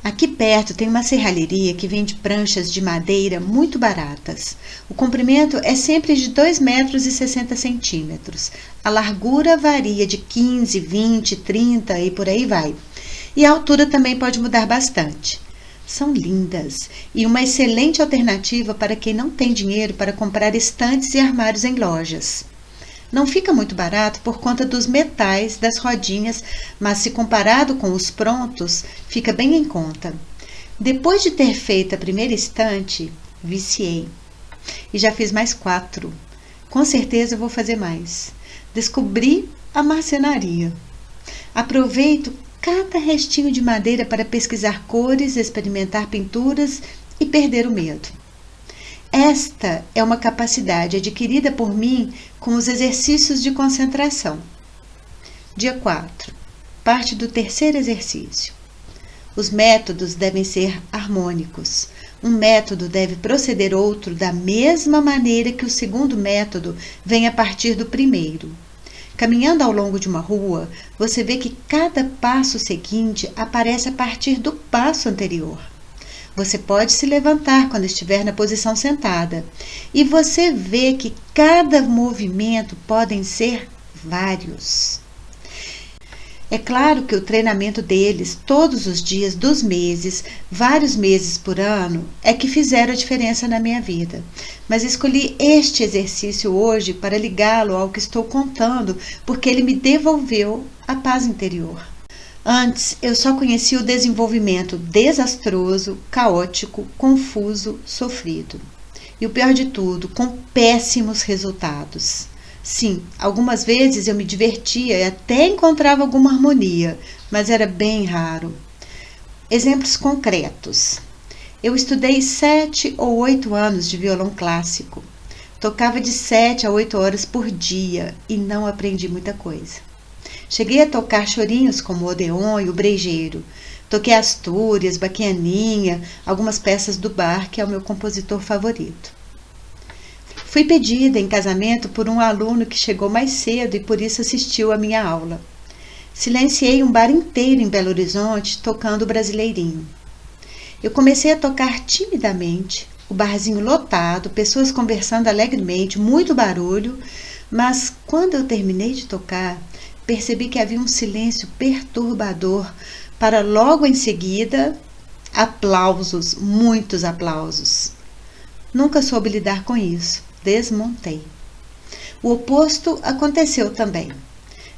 Aqui perto tem uma serralheria que vende pranchas de madeira muito baratas. O comprimento é sempre de 2,60 metros. A largura varia de 15, 20, 30 e por aí vai. E a altura também pode mudar bastante. São lindas e uma excelente alternativa para quem não tem dinheiro para comprar estantes e armários em lojas. Não fica muito barato por conta dos metais das rodinhas, mas se comparado com os prontos, fica bem em conta. Depois de ter feito a primeira estante, viciei. E já fiz mais 4. Com certeza vou fazer mais. Descobri a marcenaria. Aproveito cada restinho de madeira para pesquisar cores, experimentar pinturas e perder o medo. Esta é uma capacidade adquirida por mim com os exercícios de concentração. Dia 4. Parte do terceiro exercício. Os métodos devem ser harmônicos. Um método deve proceder outro da mesma maneira que o segundo método vem a partir do primeiro. Caminhando ao longo de uma rua, você vê que cada passo seguinte aparece a partir do passo anterior. Você pode se levantar quando estiver na posição sentada e você vê que cada movimento podem ser vários. É claro que o treinamento deles, todos os dias dos meses, vários meses por ano, é que fizeram a diferença na minha vida. Mas escolhi este exercício hoje para ligá-lo ao que estou contando, porque ele me devolveu a paz interior. Antes, eu só conhecia o desenvolvimento desastroso, caótico, confuso, sofrido. E o pior de tudo, com péssimos resultados. Sim, algumas vezes eu me divertia e até encontrava alguma harmonia, mas era bem raro. Exemplos concretos. Eu estudei 7 ou 8 anos de violão clássico. Tocava de 7 a 8 horas por dia e não aprendi muita coisa. Cheguei a tocar chorinhos como o Odeon e o Brejeiro. Toquei Astúrias, Baquianinha, algumas peças do Bach, que é o meu compositor favorito. Fui pedida em casamento por um aluno que chegou mais cedo e por isso assistiu à minha aula. Silenciei um bar inteiro em Belo Horizonte tocando o Brasileirinho. Eu comecei a tocar timidamente, o barzinho lotado, pessoas conversando alegremente, muito barulho, mas quando eu terminei de tocar, percebi que havia um silêncio perturbador para logo em seguida aplausos, muitos aplausos. Nunca soube lidar com isso, desmontei. O oposto aconteceu também.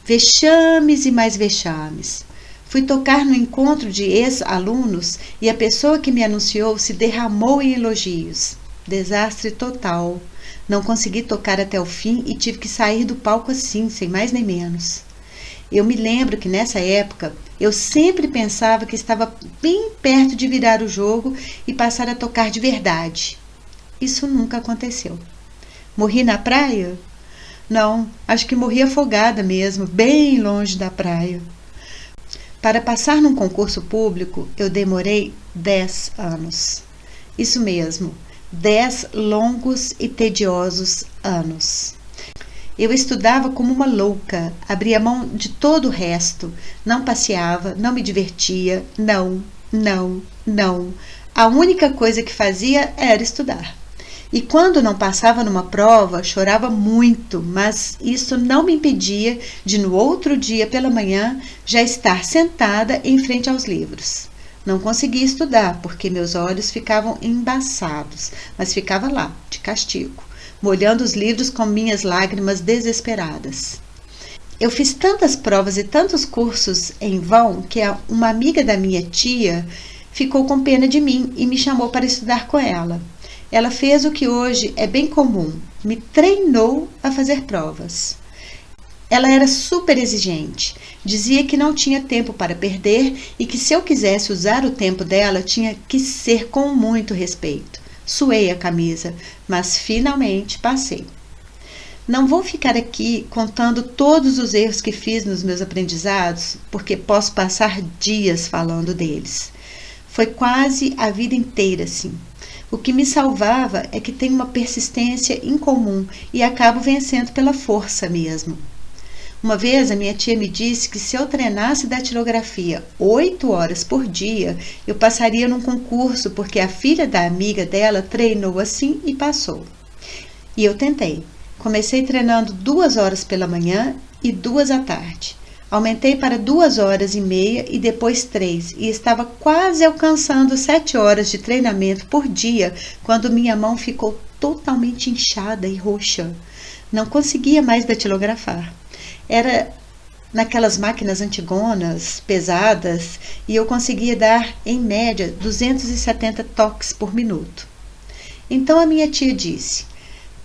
Vexames e mais vexames. Fui tocar no encontro de ex-alunos e a pessoa que me anunciou se derramou em elogios. Desastre total. Não consegui tocar até o fim e tive que sair do palco assim, sem mais nem menos. Eu me lembro que nessa época eu sempre pensava que estava bem perto de virar o jogo e passar a tocar de verdade. Isso nunca aconteceu. Morri na praia? Não, acho que morri afogada mesmo, bem longe da praia. Para passar num concurso público, eu demorei 10 anos. Isso mesmo, 10 longos e tediosos anos. Eu estudava como uma louca, abria mão de todo o resto, não passeava, não me divertia, não. A única coisa que fazia era estudar. E quando não passava numa prova, chorava muito, mas isso não me impedia de no outro dia pela manhã já estar sentada em frente aos livros. Não conseguia estudar porque meus olhos ficavam embaçados, mas ficava lá, de castigo, molhando os livros com minhas lágrimas desesperadas. Eu fiz tantas provas e tantos cursos em vão que uma amiga da minha tia ficou com pena de mim e me chamou para estudar com ela. Ela fez o que hoje é bem comum, me treinou a fazer provas. Ela era super exigente, dizia que não tinha tempo para perder e que se eu quisesse usar o tempo dela tinha que ser com muito respeito. Suei a camisa, mas finalmente passei. Não vou ficar aqui contando todos os erros que fiz nos meus aprendizados, porque posso passar dias falando deles. Foi quase a vida inteira assim. O que me salvava é que tenho uma persistência incomum e acabo vencendo pela força mesmo. Uma vez a minha tia me disse que se eu treinasse datilografia 8 horas por dia, eu passaria num concurso, porque a filha da amiga dela treinou assim e passou. E eu tentei. Comecei treinando 2 horas pela manhã e 2 à tarde. Aumentei para 2 horas e meia e depois 3, e estava quase alcançando 7 horas de treinamento por dia quando minha mão ficou totalmente inchada e roxa. Não conseguia mais datilografar. Era naquelas máquinas antigonas, pesadas, e eu conseguia dar, em média, 270 toques por minuto. Então a minha tia disse: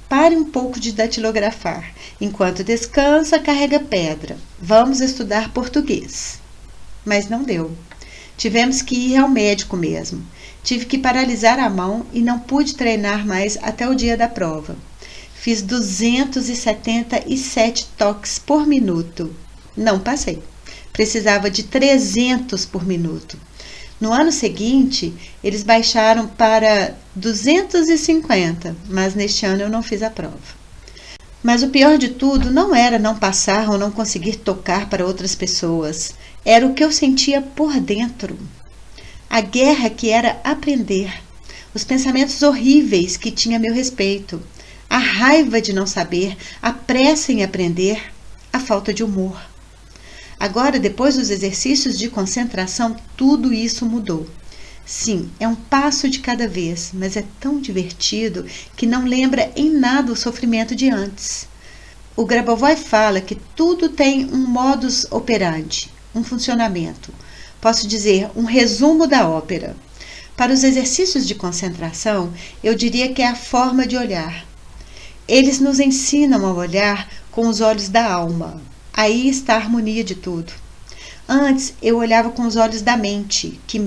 pare um pouco de datilografar. Enquanto descansa, carrega pedra. Vamos estudar português. Mas não deu. Tivemos que ir ao médico mesmo. Tive que paralisar a mão e não pude treinar mais até o dia da prova. Fiz 277 toques por minuto. Não passei. Precisava de 300 por minuto. No ano seguinte, eles baixaram para 250, mas neste ano eu não fiz a prova. Mas o pior de tudo não era não passar ou não conseguir tocar para outras pessoas. Era o que eu sentia por dentro. A guerra que era aprender. Os pensamentos horríveis que tinha a meu respeito. A raiva de não saber, a pressa em aprender, a falta de humor. Agora, depois dos exercícios de concentração, tudo isso mudou. Sim, é um passo de cada vez, mas é tão divertido que não lembra em nada o sofrimento de antes. O Grabovoi fala que tudo tem um modus operandi, um funcionamento. Posso dizer, um resumo da ópera. Para os exercícios de concentração, eu diria que é a forma de olhar. Eles nos ensinam a olhar com os olhos da alma. Aí está a harmonia de tudo. Antes, eu olhava com os olhos da mente, que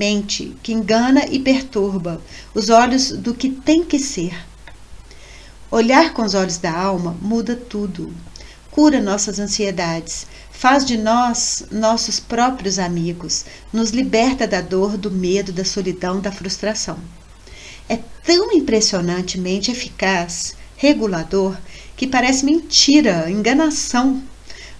engana e perturba, os olhos do que tem que ser. Olhar com os olhos da alma muda tudo. Cura nossas ansiedades, faz de nós nossos próprios amigos, nos liberta da dor, do medo, da solidão, da frustração. É tão impressionantemente eficaz, regulador, que parece mentira, enganação.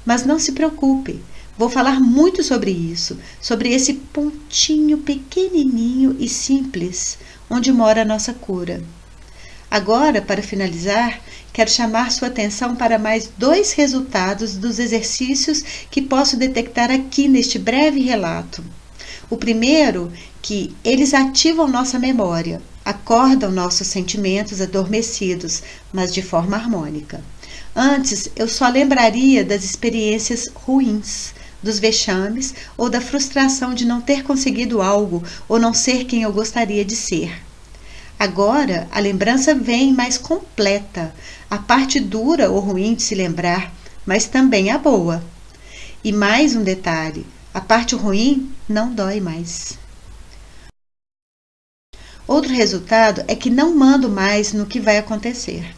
Mas não se preocupe, vou falar muito sobre isso, sobre esse pontinho pequenininho e simples, onde mora a nossa cura. Agora, para finalizar, quero chamar sua atenção para mais 2 resultados dos exercícios que posso detectar aqui neste breve relato. O primeiro, que eles ativam nossa memória, acordam nossos sentimentos adormecidos, mas de forma harmônica. Antes, eu só lembraria das experiências ruins, dos vexames ou da frustração de não ter conseguido algo ou não ser quem eu gostaria de ser. Agora, a lembrança vem mais completa, a parte dura ou ruim de se lembrar, mas também a boa. E mais um detalhe, a parte ruim não dói mais. Outro resultado é que não mando mais no que vai acontecer.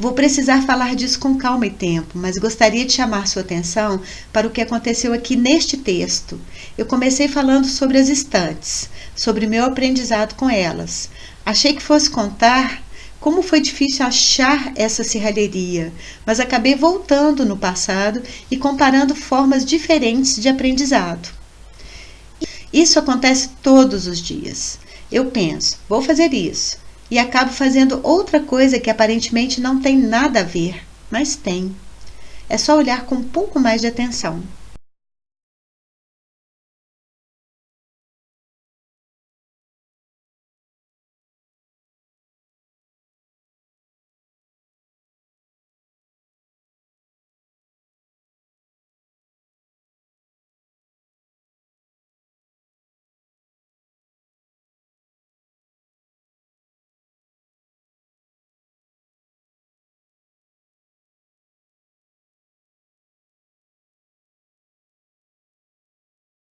Vou precisar falar disso com calma e tempo, mas gostaria de chamar sua atenção para o que aconteceu aqui neste texto. Eu comecei falando sobre as estantes, sobre meu aprendizado com elas. Achei que fosse contar como foi difícil achar essa serralheria, mas acabei voltando no passado e comparando formas diferentes de aprendizado. Isso acontece todos os dias. Eu penso, vou fazer isso. E acabo fazendo outra coisa que aparentemente não tem nada a ver, mas tem. É só olhar com um pouco mais de atenção.